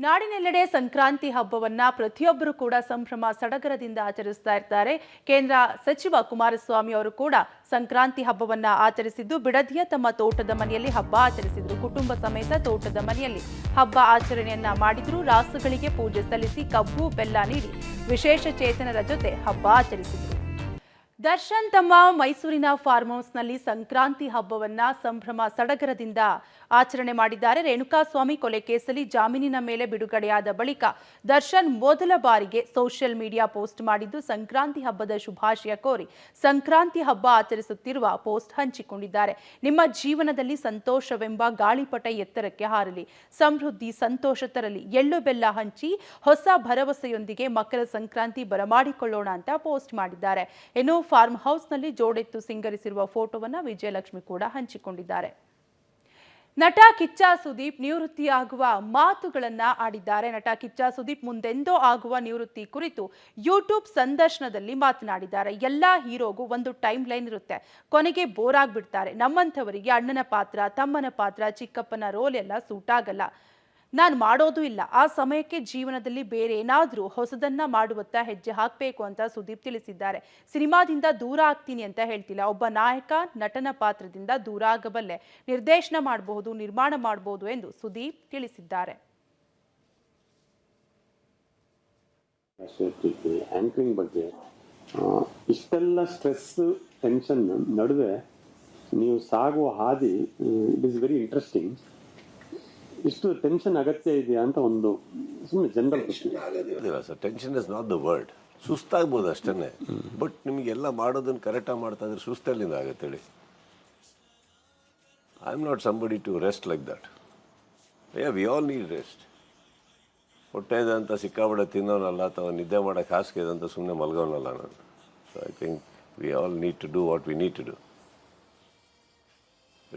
ನಾಡಿನೆಲ್ಲೆಡೆ ಸಂಕ್ರಾಂತಿ ಹಬ್ಬವನ್ನ ಪ್ರತಿಯೊಬ್ಬರು ಕೂಡ ಸಂಭ್ರಮ ಸಡಗರದಿಂದ ಆಚರಿಸ್ತಾ ಇರ್ತಾರೆ. ಕೇಂದ್ರ ಸಚಿವ ಕುಮಾರಸ್ವಾಮಿ ಅವರು ಕೂಡ ಸಂಕ್ರಾಂತಿ ಹಬ್ಬವನ್ನ ಆಚರಿಸಿದ್ದು ಬಿಡದಿಯ ತಮ್ಮ ತೋಟದ ಮನೆಯಲ್ಲಿ ಹಬ್ಬ ಆಚರಿಸಿದ್ರು. ಕುಟುಂಬ ಸಮೇತ ತೋಟದ ಮನೆಯಲ್ಲಿ ಹಬ್ಬ ಆಚರಣೆಯನ್ನ ಮಾಡಿದ್ರು. ರಾಸುಗಳಿಗೆ ಪೂಜೆ ಸಲ್ಲಿಸಿ ಕಬ್ಬು ಬೆಲ್ಲ ನೀಡಿ ವಿಶೇಷ ಚೇತನರ ಜೊತೆ ಹಬ್ಬ ಆಚರಿಸಿದ್ರು. ದರ್ಶನ್ ತಮ್ಮ ಮೈಸೂರಿನ ಫಾರ್ಮ್ ಹೌಸ್ನಲ್ಲಿ ಸಂಕ್ರಾಂತಿ ಹಬ್ಬವನ್ನ ಸಂಭ್ರಮ ಸಡಗರದಿಂದ ಆಚರಣೆ ಮಾಡಿದ್ದಾರೆ. ರೇಣುಕಾಸ್ವಾಮಿ ಕೊಲೆ ಕೇಸಲ್ಲಿ ಜಾಮೀನಿನ ಮೇಲೆ ಬಿಡುಗಡೆಯಾದ ಬಳಿಕ ದರ್ಶನ್ ಮೊದಲ ಬಾರಿಗೆ ಸೋಷಿಯಲ್ ಮೀಡಿಯಾ ಪೋಸ್ಟ್ ಮಾಡಿದ್ದು ಸಂಕ್ರಾಂತಿ ಹಬ್ಬದ ಶುಭಾಶಯ ಕೋರಿ ಸಂಕ್ರಾಂತಿ ಹಬ್ಬ ಆಚರಿಸುತ್ತಿರುವ ಪೋಸ್ಟ್ ಹಂಚಿಕೊಂಡಿದ್ದಾರೆ. ನಿಮ್ಮ ಜೀವನದಲ್ಲಿ ಸಂತೋಷವೆಂಬ ಗಾಳಿಪಟ ಎತ್ತರಕ್ಕೆ ಹಾರಲಿ, ಸಮೃದ್ಧಿ ಸಂತೋಷ ತರಲಿ, ಎಳ್ಳು ಬೆಲ್ಲ ಹಂಚಿ ಹೊಸ ಭರವಸೆಯೊಂದಿಗೆ ಮಕರ ಸಂಕ್ರಾಂತಿ ಬರಮಾಡಿಕೊಳ್ಳೋಣ ಅಂತ ಪೋಸ್ಟ್ ಮಾಡಿದ್ದಾರೆ. ಇನ್ನು ಫಾರ್ಮ್ ಹೌಸ್ನಲ್ಲಿ ಜೋಡೆತ್ತು ಸಿಂಗರಿಸಿರುವ ಫೋಟೋವನ್ನ ವಿಜಯಲಕ್ಷ್ಮಿ ಕೂಡ ಹಂಚಿಕೊಂಡಿದ್ದಾರೆ. ನಟ ಕಿಚ್ಚ ಸುದೀಪ್ ನಿವೃತ್ತಿಯಾಗುವ ಮಾತುಗಳನ್ನ ಆಡಿದ್ದಾರೆ. ನಟ ಕಿಚ್ಚ ಸುದೀಪ್ ಮುಂದೆಂದೋ ಆಗುವ ನಿವೃತ್ತಿ ಕುರಿತು ಯೂಟ್ಯೂಬ್ ಸಂದರ್ಶನದಲ್ಲಿ ಮಾತನಾಡಿದ್ದಾರೆ. ಎಲ್ಲಾ ಹೀರೋಗೂ ಒಂದು ಟೈಮ್ ಲೈನ್ ಇರುತ್ತೆ, ಕೊನೆಗೆ ಬೋರ್ ಆಗ್ಬಿಡ್ತಾರೆ. ನಮ್ಮಂಥವರಿಗೆ ಅಣ್ಣನ ಪಾತ್ರ, ತಮ್ಮನ ಪಾತ್ರ, ಚಿಕ್ಕಪ್ಪನ ರೋಲ್ ಎಲ್ಲ ಸೂಟ್ ಆಗಲ್ಲ. ನಾನು ಮಾಡೋದು ಇಲ್ಲ. ಆ ಸಮಯಕ್ಕೆ ಜೀವನದಲ್ಲಿ ಬೇರೆ ಏನಾದರೂ ಹೊಸದನ್ನ ಮಾಡುವತ್ತ ಹೆಜ್ಜೆ ಹಾಕಬೇಕು ಅಂತ ಸುದೀಪ್ ತಿಳಿಸಿದ್ದಾರೆ. ಸಿನಿಮಾದಿಂದ ದೂರ ಆಗ್ತೀನಿ ಅಂತ ಹೇಳ್ತಿಲ್ಲ. ಒಬ್ಬ ನಾಯಕ ನಟನ ಪಾತ್ರದಿಂದ ದೂರ ಆಗಬಲ್ಲೆ, ನಿರ್ದೇಶನ ಮಾಡಬಹುದು, ನಿರ್ಮಾಣ ಮಾಡಬಹುದು ಎಂದು ಸುದೀಪ್ ತಿಳಿಸಿದ್ದಾರೆ. ಆಂಕರಿಂಗ್ ಬಗ್ಗೆ ಇಷ್ಟೆಲ್ಲ ಸ್ಟ್ರೆಸ್ ಟೆನ್ಷನ್ ನಡುವೆ ನೀವು ಸಾಗುವ ಹಾದಿ ಇಟ್ ಇಸ್ ವೆರಿ ಇಂಟ್ರೆಸ್ಟಿಂಗ್. ಇಷ್ಟು ಟೆನ್ಷನ್ ಅಗತ್ಯ ಇದೆಯಾ ಅಂತ ಒಂದು ಸುಮ್ಮನೆ general sir. Tension is not the word. ಸುಸ್ತಾಗ್ಬೋದು ಅಷ್ಟೇ. ಬಟ್ ನಿಮಗೆಲ್ಲ ಮಾಡೋದನ್ನು ಕರೆಕ್ಟಾಗಿ ಮಾಡ್ತಾ ಇದ್ರೆ ಸುಸ್ತಲ್ಲಿಂದ ಆಗುತ್ತೆ ಹೇಳಿ. I am not somebody to rest like that. We all need rest. ಹೊಟ್ಟೆ ಇದೆ ಅಂತ ಸಿಕ್ಕಾಬಡೆ ತಿನ್ನೋನಲ್ಲ ಅಥವಾ ನಿದ್ದೆ ಮಾಡೋಕ್ಕೆ ಹಾಸಿಗೆ ಇದೆ ಅಂತ ಸುಮ್ಮನೆ ಮಲ್ಗೋನಲ್ಲ ನಾನು. So I think we all need to do what we need to do.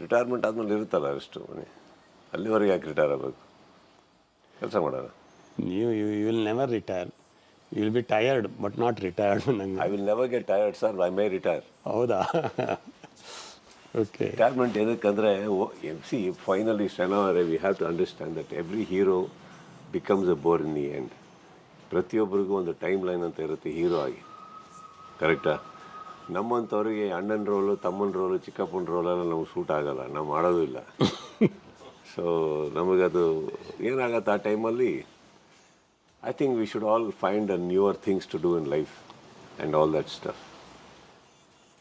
Retirement ಆದಮೇಲೆ ಇರುತ್ತಲ್ಲ ಅಷ್ಟು ಮನೆ, ಅಲ್ಲಿವರೆಗೆ ಯಾಕೆ ರಿಟೈರ್ ಆಗಬೇಕು? ಕೆಲಸ ಮಾಡೋಣ. You will never retire. You will be tired but not retired. I will never get tired sir. I may retire. ಹೌದಾ? ಓಕೆ. ರಿಟೈರ್ಮೆಂಟ್ ಏನಕ್ಕಂದರೆ ಫೈನಲಿ ಶನಿವಾರ we have to understand that every hero becomes a bore in the end. ಪ್ರತಿಯೊಬ್ಬರಿಗೂ ಒಂದು time line ಅಂತ ಇರುತ್ತೆ hero ಆಗಿ. ಕರೆಕ್ಟಾ? ನಮ್ಮಂಥವ್ರಿಗೆ ಅಣ್ಣನ ರೋಲು, ತಮ್ಮನ ರೋಲು, ಚಿಕ್ಕಪ್ಪನ ರೋಲೆಲ್ಲ ನಮ್ಗೆ ಸೂಟ್ ಆಗೋಲ್ಲ. ನಾವು ಮಾಡೋದು ಇಲ್ಲ. ಸೊ ನಮಗದು ಏನಾಗತ್ತೆ ಆ ಟೈಮಲ್ಲಿ. I think we should all find a newer things to do in life and all that stuff.